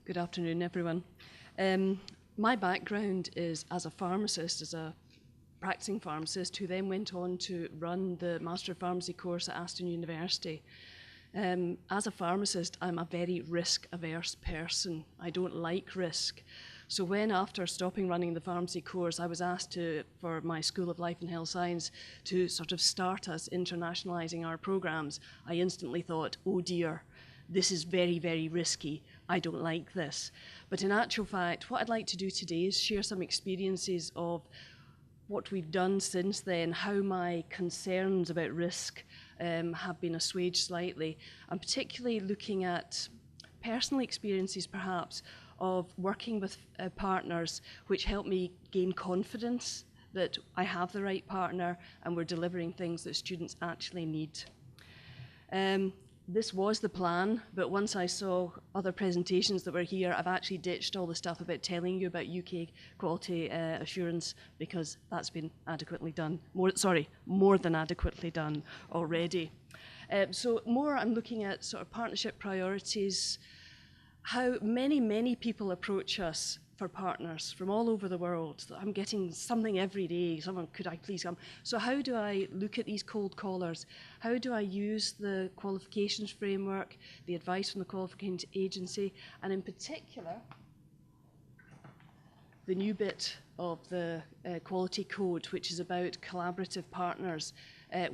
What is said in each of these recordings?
Good afternoon, everyone. My background is as a pharmacist, as a practicing pharmacist who then went on to run the Master of Pharmacy course at Aston University. As a pharmacist, I'm a very risk-averse person. I don't like risk. So when, after stopping running the pharmacy course, I was asked for my School of Life and Health Science to sort of start us internationalising our programmes, I instantly thought, oh dear, this is very, very risky. I don't like this. But in actual fact, what I'd like to do today is share some experiences of what we've done since then, how my concerns about risk have been assuaged slightly, and particularly looking at personal experiences perhaps of working with partners which help me gain confidence that I have the right partner and we're delivering things that students actually need. This was the plan, but once I saw other presentations that were here, I've actually ditched all the stuff about telling you about UK quality assurance because that's been adequately done, more than adequately done already. So I'm looking at sort of partnership priorities, how many people approach us for partners from all over the world. I'm getting something every day, someone, could I please come? So how do I look at these cold callers? How do I use the qualifications framework, the advice from the qualifications agency, and in particular, the new bit of the quality code, which is about collaborative partners,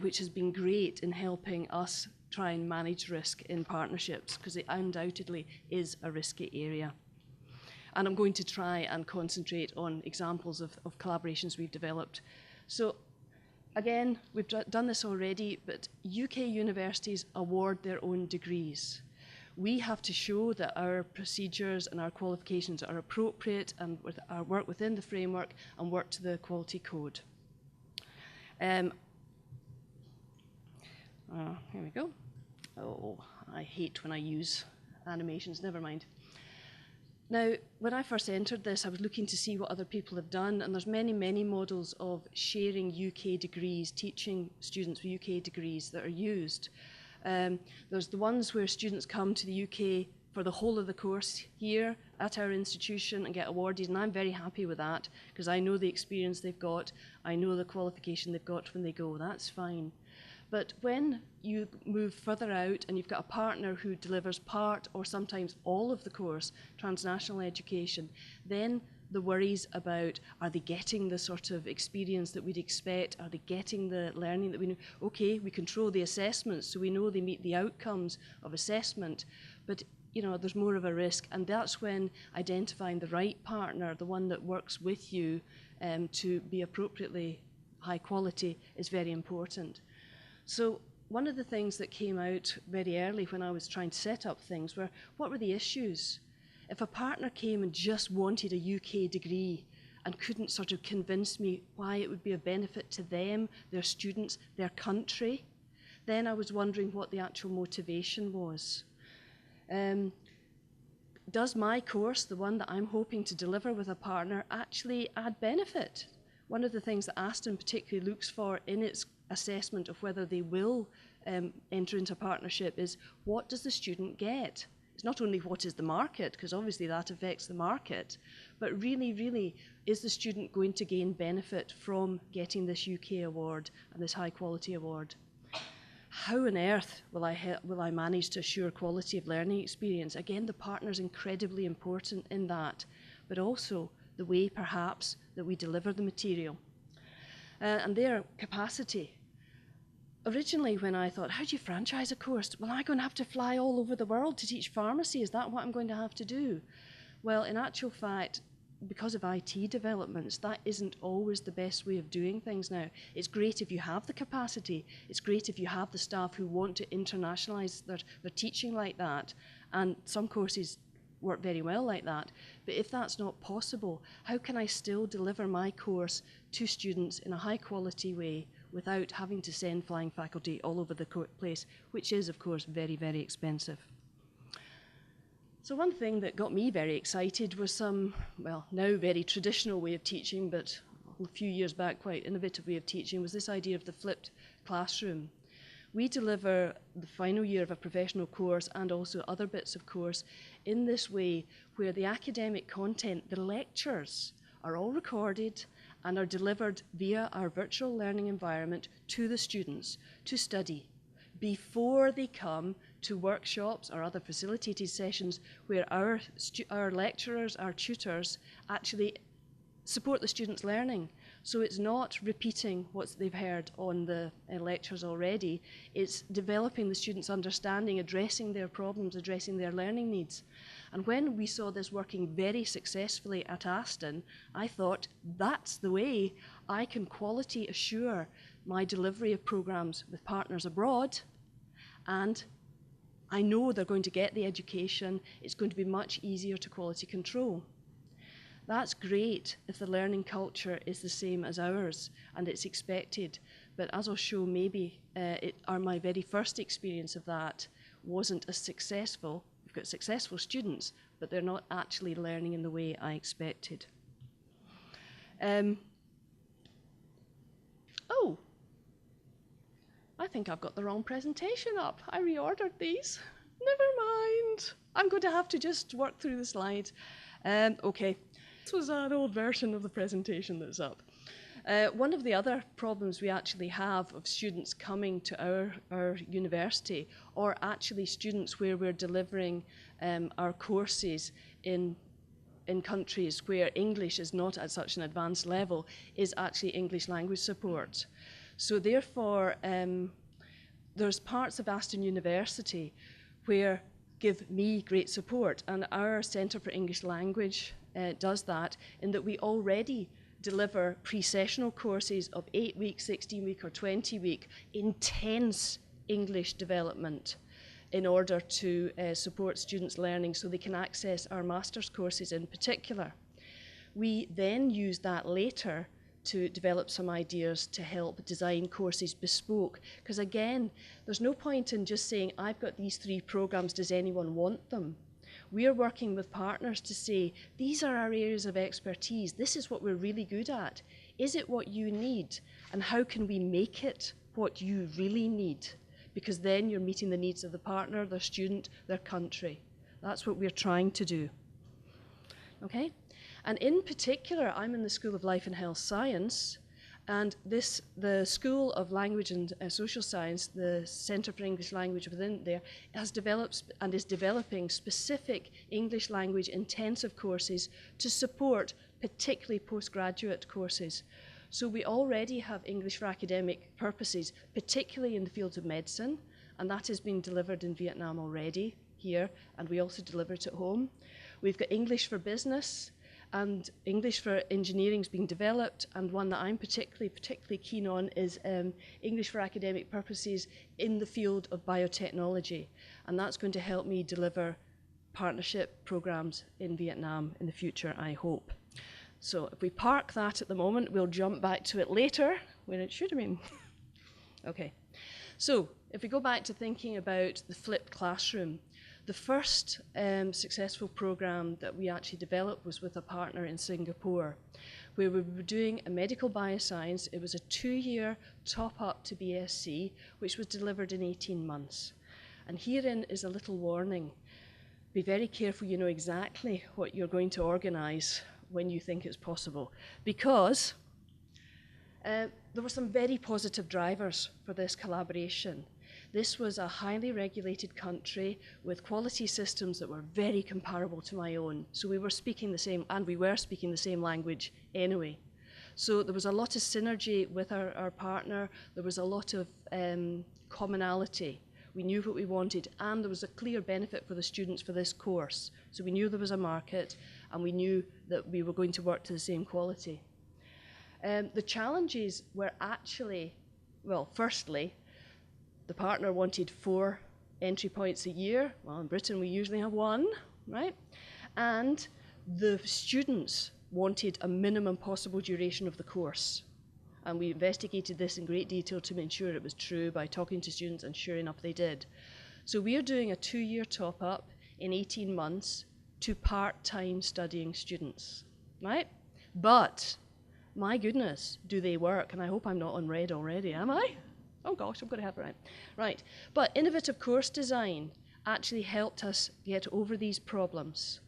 which has been great in helping us try and manage risk in partnerships, because it undoubtedly is a risky area. And I'm going to try and concentrate on examples of collaborations we've developed. So again, we've done this already, but UK universities award their own degrees. We have to show that our procedures and our qualifications are appropriate and work within the framework and work to the quality code. Here we go. Oh, I hate when I use animations, never mind. Now, when I first entered this, I was looking to see what other people have done, and there's many models of sharing UK degrees, teaching students with UK degrees that are used. There's the ones where students come to the UK for the whole of the course here at our institution and get awarded, and I'm very happy with that, because I know the experience they've got, I know the qualification they've got when they go, that's fine. But when you move further out and you've got a partner who delivers part or sometimes all of the course, transnational education, then the worries about, are they getting the sort of experience that we'd expect? Are they getting the learning that we know? Okay, we control the assessments, so we know they meet the outcomes of assessment, but you know, there's more of a risk, and that's when identifying the right partner, the one that works with you to be appropriately high quality, is very important. So one of the things that came out very early when I was trying to set up things were, what were the issues? If a partner came and just wanted a UK degree and couldn't sort of convince me why it would be of benefit to them, their students, their country, then I was wondering what the actual motivation was. Does my course, the one that I'm hoping to deliver with a partner, actually add benefit? One of the things that Aston particularly looks for in its assessment of whether they will enter into a partnership is, what does the student get? It's not only what is the market, because obviously that affects the market, but really, is the student going to gain benefit from getting this UK award and this high quality award? How on earth will I manage to assure quality of learning experience? Again, the partner is incredibly important in that, but also the way perhaps that we deliver the material. And their capacity. Originally, when I thought, how do you franchise a course? Well, am I going to have to fly all over the world to teach pharmacy? Is that what I'm going to have to do? Well, in actual fact, because of IT developments, that isn't always the best way of doing things now. It's great if you have the capacity. It's great if you have the staff who want to internationalise their teaching like that. And some courses work very well like that. But if that's not possible, how can I still deliver my course to students in a high quality way without having to send flying faculty all over the place, which is, of course, very, very expensive. So one thing that got me very excited was some, well, now very traditional way of teaching, but a few years back quite innovative way of teaching, was this idea of the flipped classroom, We deliver the final year of a professional course and also other bits of course in this way, where the academic content, the lectures, are all recorded and are delivered via our virtual learning environment to the students to study before they come to workshops or other facilitated sessions where our lecturers, our tutors, actually support the students' learning. So it's not repeating what they've heard on the lectures already. It's developing the students' understanding, addressing their problems, addressing their learning needs. And when we saw this working very successfully at Aston, I thought, that's the way I can quality assure my delivery of programs with partners abroad, and I know they're going to get the education. It's going to be much easier to quality control. That's great if the learning culture is the same as ours and it's expected, but as I'll show, maybe my very first experience of that wasn't as successful. We've got successful students, but they're not actually learning in the way I expected. Oh, I think I've got the wrong presentation up. I reordered these. Never mind. I'm going to have to just work through the slides. Okay. This was an old version of the presentation that's up. One of the other problems we actually have of students coming to our university, or actually students where we're delivering our courses in countries where English is not at such an advanced level, is actually English language support. So therefore, there's parts of Aston University where give me great support, and our Centre for English Language does that, in that we already deliver pre-sessional courses of 8-week, 16-week or 20-week intense English development in order to support students' learning so they can access our master's courses in particular. We then use that later to develop some ideas to help design courses bespoke, because again, there's no point in just saying, I've got these 3 programs, does anyone want them? We are working with partners to say, these are our areas of expertise, this is what we're really good at. Is it what you need? And how can we make it what you really need? Because then you're meeting the needs of the partner, their student, their country. That's what we're trying to do. Okay? And in particular, I'm in the School of Life and Health Science, and the School of Language and Social Science, the Centre for English Language within there, has developed and is developing specific English language intensive courses to support particularly postgraduate courses. So we already have English for academic purposes, particularly in the fields of medicine, and that is being delivered in Vietnam already here, and we also deliver it at home. We've got English for business, and English for engineering is being developed, and one that I'm particularly keen on is English for academic purposes in the field of biotechnology, and that's going to help me deliver partnership programs in Vietnam in the future, I hope. So if we park that at the moment, we'll jump back to it later, when it should have been. Okay, so if we go back to thinking about the flipped classroom, the first successful program that we actually developed was with a partner in Singapore, where we were doing a medical bioscience. It was a 2-year top-up to BSc, which was delivered in 18 months. And herein is a little warning. Be very careful you know exactly what you're going to organise when you think it's possible, because there were some very positive drivers for this collaboration. This was a highly regulated country with quality systems that were very comparable to my own. So we were speaking the same, and we were speaking the same language anyway. So there was a lot of synergy with our partner. There was a lot of commonality. We knew what we wanted, and there was a clear benefit for the students for this course. So we knew there was a market, and we knew that we were going to work to the same quality. The challenges were actually, well, firstly, the partner wanted 4 entry points a year. Well, in Britain, we usually have 1, right? And the students wanted a minimum possible duration of the course. And we investigated this in great detail to ensure it was true by talking to students, and sure enough, they did. So we are doing a 2-year top-up in 18 months to part-time studying students, right? But, my goodness, do they work? And I hope I'm not on red already, am I? Oh gosh, I'm going to have it right. Right, but innovative course design actually helped us get over these problems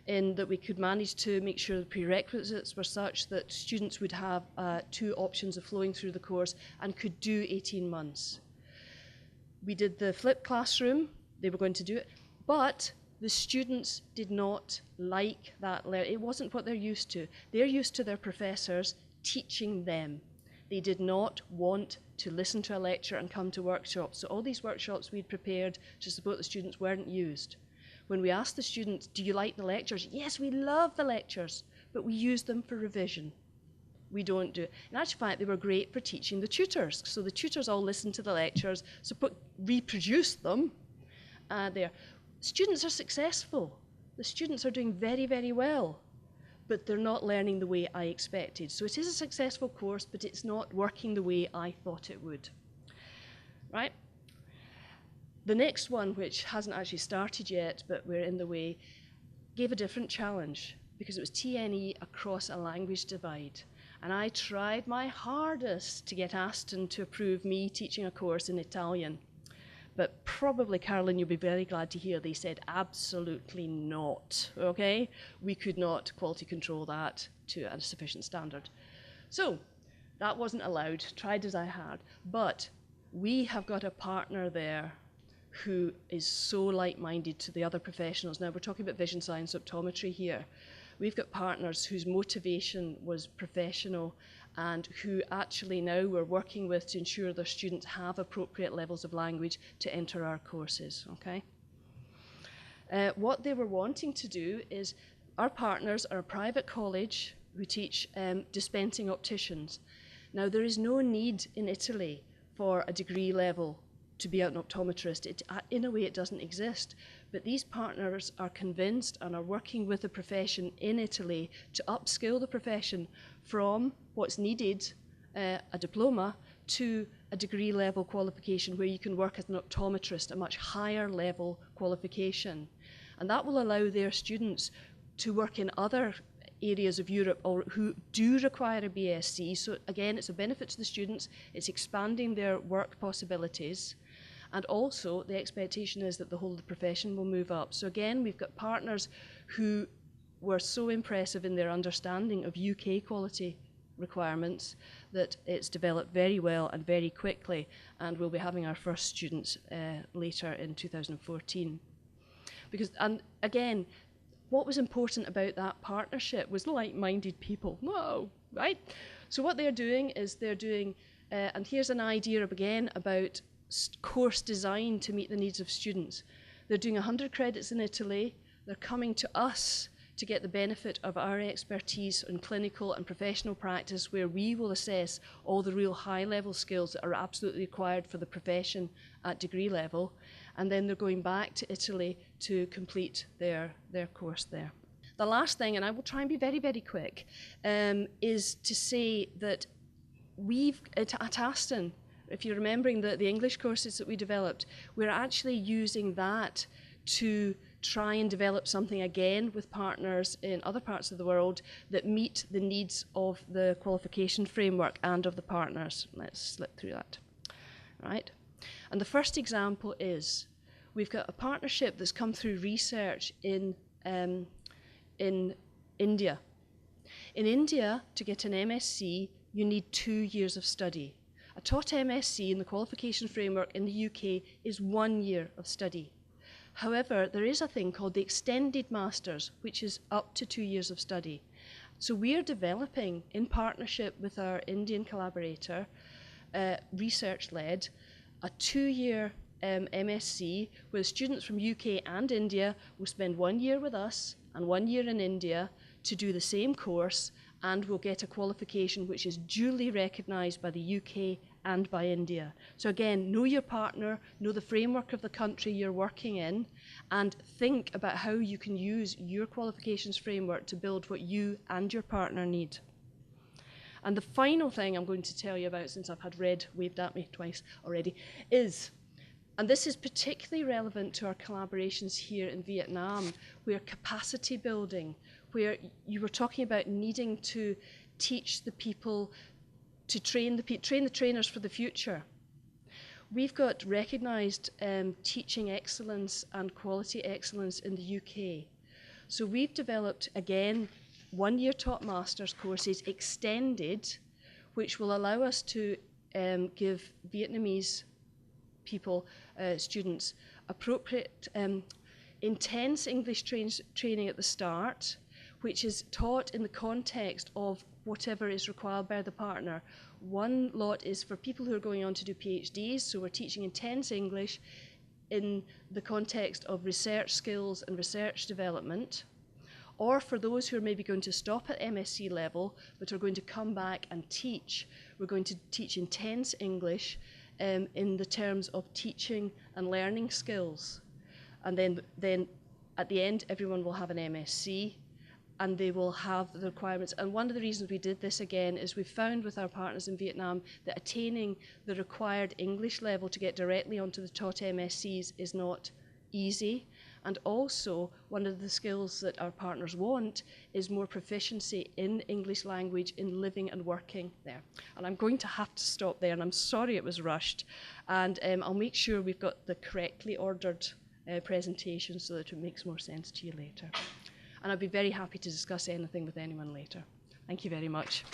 in that we could manage to make sure the prerequisites were such that students would have 2 options of flowing through the course and could do 18 months. We did the flipped classroom, they were going to do it, but the students did not like that. It wasn't what they're used to. They're used to their professors teaching them. They did not want to listen to a lecture and come to workshops. So all these workshops we'd prepared to support the students weren't used. When we asked the students, do you like the lectures? Yes, we love the lectures, but we use them for revision. We don't do it. In actual fact, they were great for teaching the tutors. So the tutors all listened to the lectures, so reproduced them there. Students are successful. The students are doing very, very well, but they're not learning the way I expected. So it is a successful course, but it's not working the way I thought it would. Right? The next one, which hasn't actually started yet, but we're in the way, gave a different challenge because it was TNE across a language divide. And I tried my hardest to get Aston to approve me teaching a course in Italian. But probably, Carolyn, you'll be very glad to hear they said absolutely not, okay? We could not quality control that to a sufficient standard. So that wasn't allowed, tried as I had. But we have got a partner there who is so like-minded to the other professionals. Now, we're talking about vision science optometry here. We've got partners whose motivation was professional and who actually now we're working with to ensure their students have appropriate levels of language to enter our courses, okay? What they were wanting to do is, our partners are a private college who teach dispensing opticians. Now, there is no need in Italy for a degree level to be an optometrist. In a way, it doesn't exist. But these partners are convinced and are working with the profession in Italy to upskill the profession from what's needed, a diploma, to a degree level qualification where you can work as an optometrist, a much higher level qualification. And that will allow their students to work in other areas of Europe or who do require a BSc. So again, it's a benefit to the students, it's expanding their work possibilities. And also, the expectation is that the whole of the profession will move up. So again, we've got partners who were so impressive in their understanding of UK quality requirements that it's developed very well and very quickly, and we'll be having our first students later in 2014. Because, and again, what was important about that partnership was like-minded people. Whoa, right? So what they're doing is they're doing, and here's an idea again about course design to meet the needs of students. They're doing 100 credits in Italy. They're coming to us to get the benefit of our expertise in clinical and professional practice, where we will assess all the real high-level skills that are absolutely required for the profession at degree level. And then they're going back to Italy to complete their course there. The last thing, and I will try and be very, very quick, is to say that we've, at Aston, if you're remembering the English courses that we developed, we're actually using that to try and develop something again with partners in other parts of the world that meet the needs of the qualification framework and of the partners. Let's slip through that. Right? And the first example is we've got a partnership that's come through research in India. In India, to get an MSc, you need 2 years of study. A taught MSc in the qualification framework in the UK is 1 year of study. However, there is a thing called the extended masters, which is up to 2 years of study. So we're developing, in partnership with our Indian collaborator, research-led, a 2-year MSc where students from UK and India will spend 1 year with us and 1 year in India to do the same course, and will get a qualification which is duly recognised by the UK and by India. So again, know your partner, know the framework of the country you're working in, and think about how you can use your qualifications framework to build what you and your partner need. And the final thing I'm going to tell you about, since I've had red waved at me twice already, is, and this is particularly relevant to our collaborations here in Vietnam, where capacity building, where you were talking about needing to teach the people, to train the trainers for the future. We've got recognised teaching excellence and quality excellence in the UK. So we've developed, again, one-year top masters courses extended, which will allow us to give Vietnamese people, students, appropriate, intense English training at the start, which is taught in the context of whatever is required by the partner. One lot is for people who are going on to do PhDs, so we're teaching intense English in the context of research skills and research development, or for those who are maybe going to stop at MSc level but are going to come back and teach. We're going to teach intense English in the terms of teaching and learning skills. And then at the end, everyone will have an MSc, and they will have the requirements. And one of the reasons we did this again is we found with our partners in Vietnam that attaining the required English level to get directly onto the taught MScs is not easy. And also, one of the skills that our partners want is more proficiency in English language in living and working there. And I'm going to have to stop there, and I'm sorry it was rushed. And I'll make sure we've got the correctly ordered presentation so that it makes more sense to you later. And I'd be very happy to discuss anything with anyone later. Thank you very much.